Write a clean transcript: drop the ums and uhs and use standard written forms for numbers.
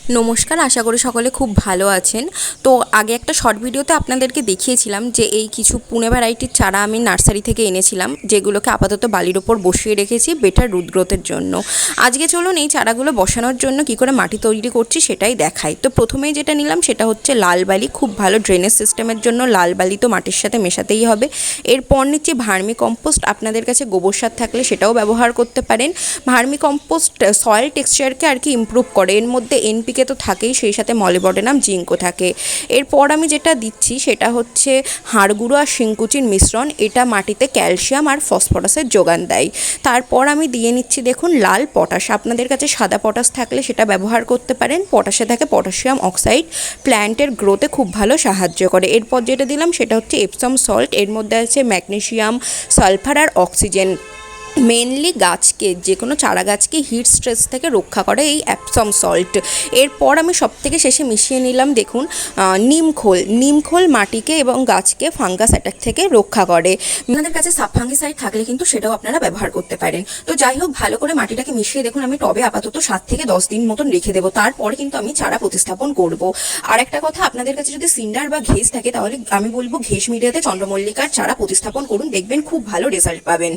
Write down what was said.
নমস্কার, আশা করি সকলে খুব ভালো আছেন। তো আগে একটা শর্ট ভিডিওতে আপনাদেরকে দেখিয়েছিলাম যে এই কিছু পুনে ভ্যারাইটির চারা আমি নার্সারি থেকে এনেছিলাম, যেগুলোকে আপাতত বালির ওপর বসিয়ে রেখেছি বেটার রুট গ্রোথের জন্য। আজকে চলুন এই চারাগুলো বসানোর জন্য কি করে মাটি তৈরি করছি সেটাই দেখাই। তো প্রথমেই যেটা নিলাম সেটা হচ্ছে লাল বালি, খুব ভালো ড্রেনেজ সিস্টেমের জন্য লাল বালি তো মাটির সাথে মেশাতেই হবে। এরপর নিচ্ছি ভার্মি কম্পোস্ট, আপনাদের কাছে গোবর সার থাকলে সেটাও ব্যবহার করতে পারেন। ভার্মি কম্পোস্ট সয়েল টেক্সচারকে আর কি ইমপ্রুভ করে, এর মধ্যে এনপিকে তো থাকেই, সেই সাথে মলিবডেনাম জিঙ্কও থাকে। এরপর আমি যেটা দিচ্ছি সেটা হচ্ছে হাড় গুঁড়ো আর শিংকুচির মিশ্রণ, এটা মাটিতে ক্যালসিয়াম আর ফসফরাসের যোগান দেয়। তারপর আমি দিয়ে নিচ্ছি দেখুন লাল পটাশ, আপনাদের কাছে সাদা পটাশ থাকলে সেটা ব্যবহার করতে পারেন। পটাশে থাকে পটাশিয়াম অক্সাইড, প্ল্যান্টের গ্রোথে খুব ভালো সাহায্য করে। এরপর যেটা দিলাম সেটা হচ্ছে এপসম সল্ট, এর মধ্যে আছে ম্যাগনেসিয়াম, সালফার আর অক্সিজেন। মেনলি গাছকে, যে কোনো চারা গাছকে হিট স্ট্রেস থেকে রক্ষা করে এই অ্যাপসম সল্ট। এরপর আমি সবথেকে শেষে মিশিয়ে নিলাম দেখুন নিমখোল। নিমখোল মাটিকে এবং গাছকে ফাঙ্গাস অ্যাটাক থেকে রক্ষা করে। আপনাদের কাছে সাবফাঙ্গিসাইড থাকলে কিন্তু সেটাও আপনারা ব্যবহার করতে পারেন। তো যাই হোক, ভালো করে মাটিটাকে মিশিয়ে দেখুন আমি টবে আপাতত 7 থেকে 10 দিন মতন রেখে দেবো, তারপরে কিন্তু আমি চারা প্রতিস্থাপন করব। আর একটা কথা, আপনাদের কাছে যদি সিন্ডার বা ঘেস থাকে তাহলে আমি বলবো ঘেস মিডিয়াতে চন্দ্রমল্লিকার চারা প্রতিস্থাপন করুন, দেখবেন খুব ভালো রেজাল্ট পাবেন।